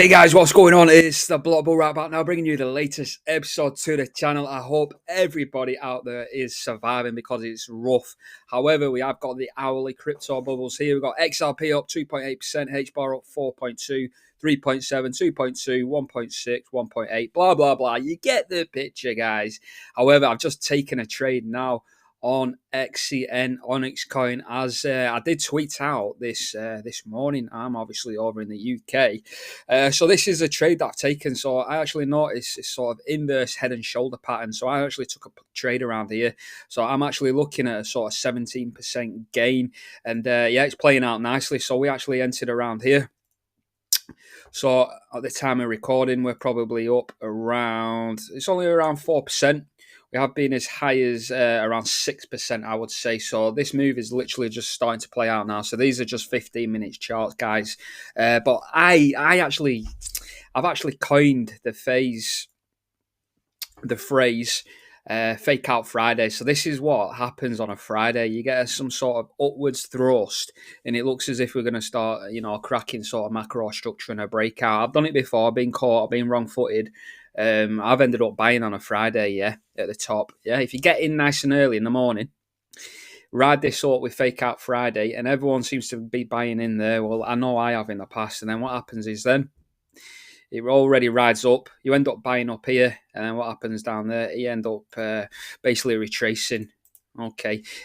Hey guys, what's going on? It's the Block Bull right back now, bringing you the latest episode to the channel. I hope everybody out there is surviving because it's rough. However, we have got the hourly crypto bubbles here. We've got XRP up 2.8%, HBAR up 4.2, 3.7, 2.2, 1.6, 1.8, blah, blah, blah. You get the picture, guys. However, I've just taken a trade now on Xcn Onyx coin, as I did tweet out this morning. I'm obviously over in the UK, so this is a trade that I've taken. So I actually noticed this sort of inverse head and shoulder pattern. So I actually took a trade around here. So I'm actually looking at a sort of 17% gain, and yeah, it's playing out nicely. So we actually entered around here. So at the time of recording, we're probably up around, it's only around 4%. We have been as high as around 6%, I would say. So this move is literally just starting to play out now. So these are just 15 minutes charts, guys. But I've actually coined the phrase fake out Friday. So this is what happens on a Friday. You get some sort of upwards thrust, and it looks as if we're going to start, cracking sort of macro structure and a breakout. I've done it before. I've been caught. I've been wrong-footed. I've ended up buying on a Friday, yeah, at the top. Yeah, if you get in nice and early in the morning, ride this up with fake out Friday, and everyone seems to be buying in there. Well, I know I have in the past, and then what happens is then it already rides up. You end up buying up here, and then what happens down there? You end up basically retracing,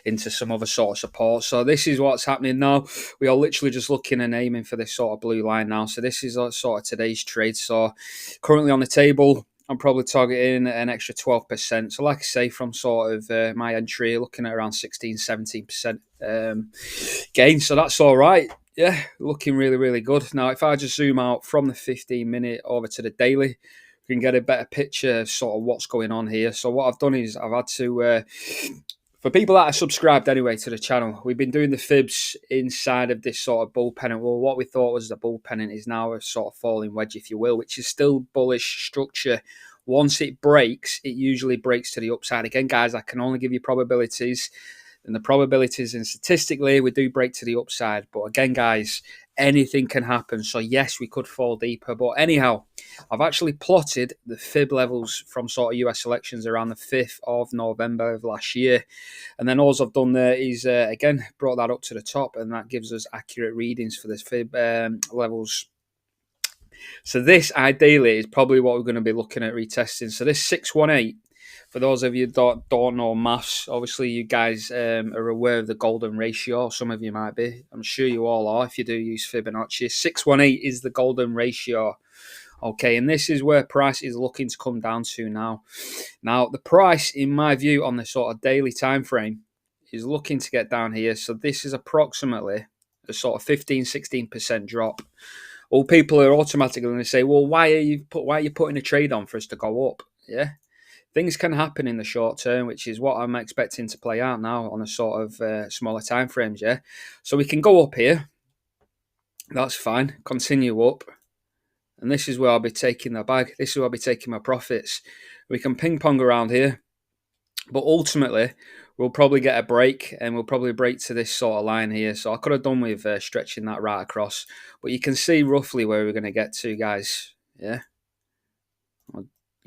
into some other sort of support. So this is what's happening now. We are literally just looking and aiming for this sort of blue line now. So this is sort of today's trade. So currently on the table, I'm probably targeting an extra 12%. So like I say, from sort of my entry, looking at around 16, 17% gain. So that's all right. Yeah, looking really, really good. Now, if I just zoom out from the 15-minute over to the daily, we can get a better picture of sort of what's going on here. So what I've done is I've had to, for people that are subscribed anyway to the channel, we've been doing the fibs inside of this sort of bull pennant. Well, what we thought was the bull pennant is now a sort of falling wedge, if you will, which is still bullish structure. Once it breaks, it usually breaks to the upside. Again, guys, I can only give you probabilities. And the probabilities, and statistically, we do break to the upside. But again, guys, anything can happen. So yes, we could fall deeper. But anyhow, I've actually plotted the fib levels from sort of US elections around the 5th of November of last year. And then all I've done there is, again, brought that up to the top. And that gives us accurate readings for the fib levels. So this, ideally, is probably what we're going to be looking at retesting. So this 618. For those of you that don't know maths, obviously you guys are aware of the golden ratio. Some of you might be. I'm sure you all are if you do use Fibonacci. 618 is the golden ratio. Okay, and this is where price is looking to come down to now. Now, the price, in my view, on the sort of daily time frame, is looking to get down here. So this is approximately a sort of 15, 16% drop. All people are automatically going to say, well, why are you putting a trade on for us to go up? Yeah. Things can happen in the short term, which is what I'm expecting to play out now on a sort of smaller time frames, yeah? So we can go up here. That's fine. Continue up. And this is where I'll be taking the bag. This is where I'll be taking my profits. We can ping-pong around here. But ultimately, we'll probably get a break, and we'll probably break to this sort of line here. So I could have done with stretching that right across. But you can see roughly where we're going to get to, guys. Yeah.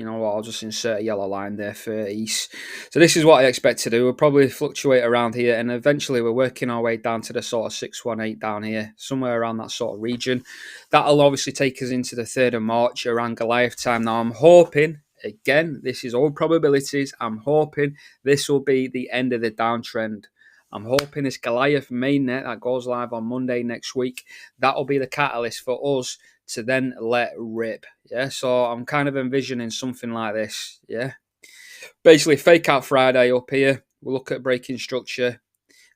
You know what, I'll just insert a yellow line there for east. So this is what I expect to do. We'll probably fluctuate around here, and eventually we're working our way down to the sort of 618 down here, somewhere around that sort of region. That'll obviously take us into the 3rd of March around Goliath time. Now I'm hoping, again, this is all probabilities, I'm hoping this will be the end of the downtrend. I'm hoping this Goliath mainnet that goes live on Monday next week, that'll be the catalyst for us to then let rip. Yeah, so I'm kind of envisioning something like this. Yeah, basically fake out Friday up here. We'll look at breaking structure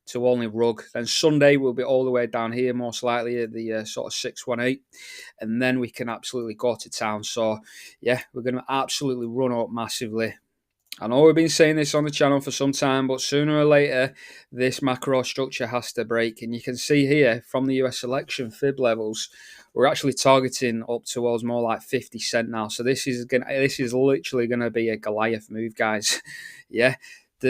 to only rug. Then Sunday we'll be all the way down here, most likely at the sort of 618, and then we can absolutely go to town. So yeah, we're going to absolutely run up massively. I know we've been saying this on the channel for some time, but sooner or later, this macro structure has to break. And you can see here from the US election fib levels, we're actually targeting up towards more like 50 cent now. So this is literally going to be a Goliath move, guys. Yeah,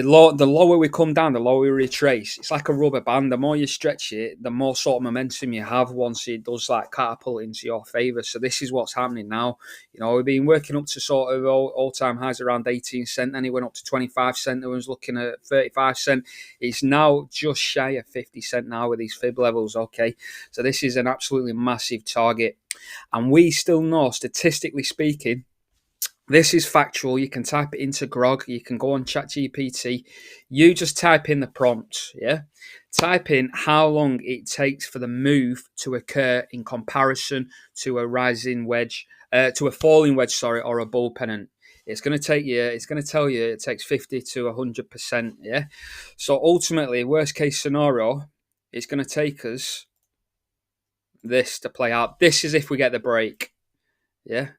the lower we come down, the lower we retrace. It's like a rubber band. The more you stretch it, the more sort of momentum you have once it does like catapult into your favour. So this is what's happening now. You know, we've been working up to sort of all-time highs around 18 cent. Then it went up to 25 cent. There was looking at 35 cent. It's now just shy of 50 cent now with these fib levels. Okay, so this is an absolutely massive target, and we still know, statistically speaking, this is factual. You can type it into Grog. You can go on ChatGPT. You just type in the prompt, yeah? Type in how long it takes for the move to occur in comparison to a rising wedge, to a falling wedge, sorry, or a bull pennant. It's going to take you, it's going to tell you it takes 50 to 100%, yeah? So ultimately, worst case scenario, it's going to take us this to play out. This is if we get the break, yeah?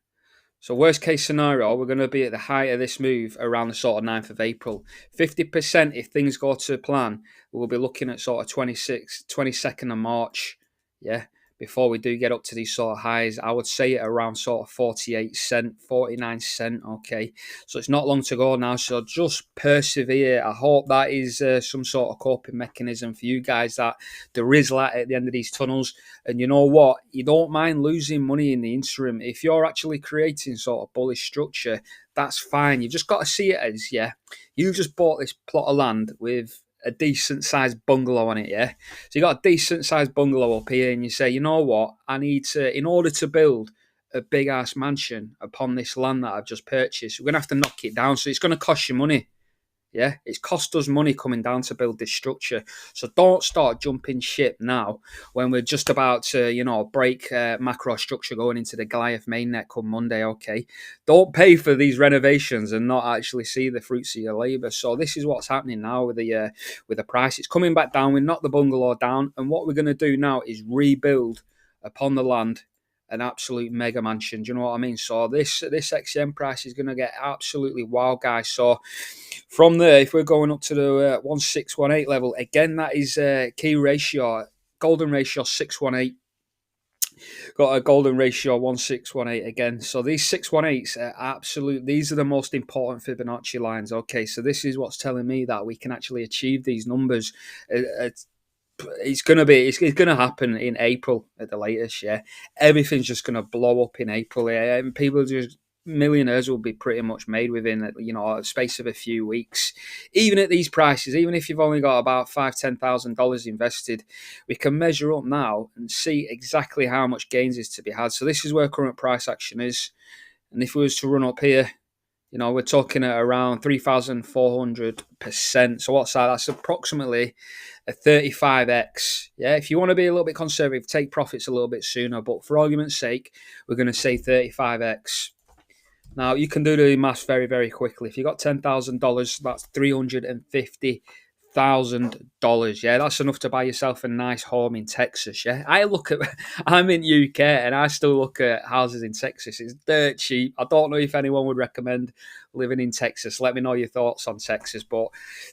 So worst case scenario, we're going to be at the height of this move around the sort of 9th of April. 50% if things go to plan, we'll be looking at sort of 22nd of March. Yeah, before we do get up to these sort of highs, I would say it around sort of 48 cent, 49 cent. Okay, so it's not long to go now. So just persevere. I hope that is some sort of coping mechanism for you guys, that there is light at the end of these tunnels. And you know what? You don't mind losing money in the interim. If you're actually creating sort of bullish structure, that's fine. You've just got to see it as, yeah, you just bought this plot of land with a decent sized bungalow on it, yeah? So you got a decent sized bungalow up here, and you say, you know what? I need to, in order to build a big ass mansion upon this land that I've just purchased, we're going to have to knock it down. So it's going to cost you money. Yeah, it's cost us money coming down to build this structure. So don't start jumping ship now when we're just about to, you know, break macro structure going into the Goliath mainnet come Monday, okay? Don't pay for these renovations and not actually see the fruits of your labour. So this is what's happening now with the price. It's coming back down. We knocked the bungalow down. And what we're going to do now is rebuild upon the land an absolute mega mansion. Do you know what I mean? So this XCM price is going to get absolutely wild, guys. So from there, if we're going up to the 1618 level, again, that is key ratio, golden ratio 618. Got a golden ratio 1618 again. So these 618s are absolute. These are the most important Fibonacci lines. Okay, so this is what's telling me that we can actually achieve these numbers. It's gonna happen in April at the latest. Yeah, everything's just gonna blow up in April. Yeah, and people just millionaires will be pretty much made within, you know, a space of a few weeks. Even at these prices, even if you've only got about $5,000-$10,000 invested, we can measure up now and see exactly how much gains is to be had. So this is where current price action is, and if we was to run up here, you know, we're talking at around 3,400%. So what's that? That's approximately a 35x. Yeah, if you want to be a little bit conservative, take profits a little bit sooner. But for argument's sake, we're going to say 35x. Now, you can do the maths very, very quickly. If you got $10,000, that's $350,000. Yeah, that's enough to buy yourself a nice home in Texas. Yeah, I'm in UK and I still look at houses in Texas. It's dirt cheap. I don't know if anyone would recommend living in Texas. Let me know your thoughts on Texas. But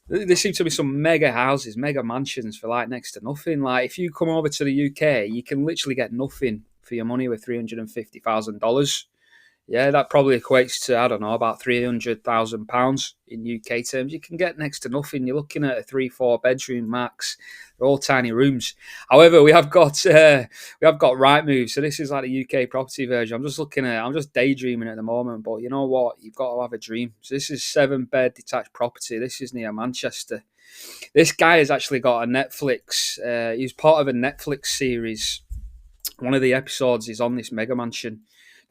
there seem to be some mega houses, mega mansions for like next to nothing. Like if you come over to the UK, you can literally get nothing for your money with $350,000. Yeah, that probably equates to, I don't know, about £300,000 in UK terms. You can get next to nothing. You're looking at a 3-4 bedroom max. They're all tiny rooms. However, we have got Rightmove, so this is like the UK property version. I'm just daydreaming at the moment, but you know what? You've got to have a dream. So this is 7-bed detached property. This is near Manchester. This guy has actually got a Netflix. He's part of a Netflix series. One of the episodes is on this mega mansion.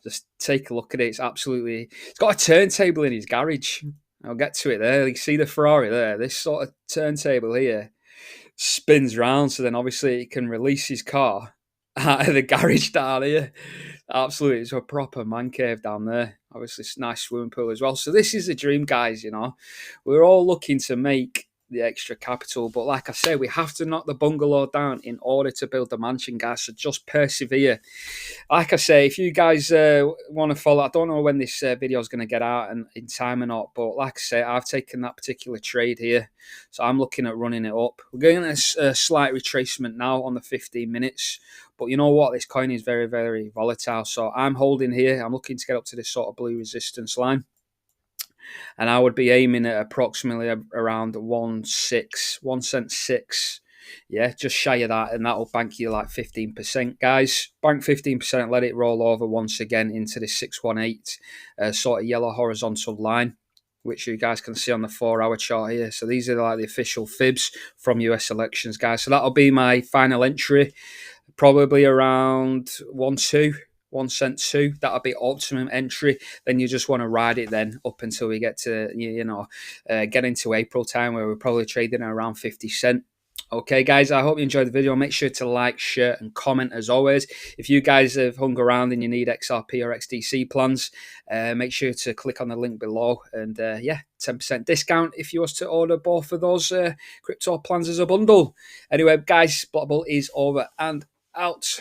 Just take a look at it. It's got a turntable in his garage. I'll get to it there. You see the Ferrari there? This sort of turntable here spins round, so then obviously he can release his car out of the garage down here. Absolutely, it's a proper man cave down there. Obviously, it's a nice swimming pool as well. So this is the dream, guys, you know. We're all looking to make the extra capital, but like I say, we have to knock the bungalow down in order to build the mansion, guys. So just persevere. Like I say, if you guys want to follow, I don't know when this video is going to get out and in time or not, but like I say, I've taken that particular trade here, so I'm looking at running it up. We're getting a slight retracement now on the 15 minutes, but you know what? This coin is very, very volatile, so I'm holding here. I'm looking to get up to this sort of blue resistance line. and I would be aiming at approximately around 1 cent 6. Yeah, just shy of that, and that'll bank you like 15%, guys. Bank 15%, let it roll over once again into the 618 sort of yellow horizontal line, which you guys can see on the 4 hour chart here. So these are like the official fibs from US elections, guys. So that'll be my final entry, probably around 1 cent 2. That'll be optimum entry. Then you just want to ride it then up until we get to get into April time, where we're probably trading at around 50 cent. Okay, guys, I hope you enjoyed the video. Make sure to like, share, and comment as always. If you guys have hung around and you need XRP or XDC plans, make sure to click on the link below. And 10% discount if you was to order both of those crypto plans as a bundle. Anyway, guys, Blockable is over and out.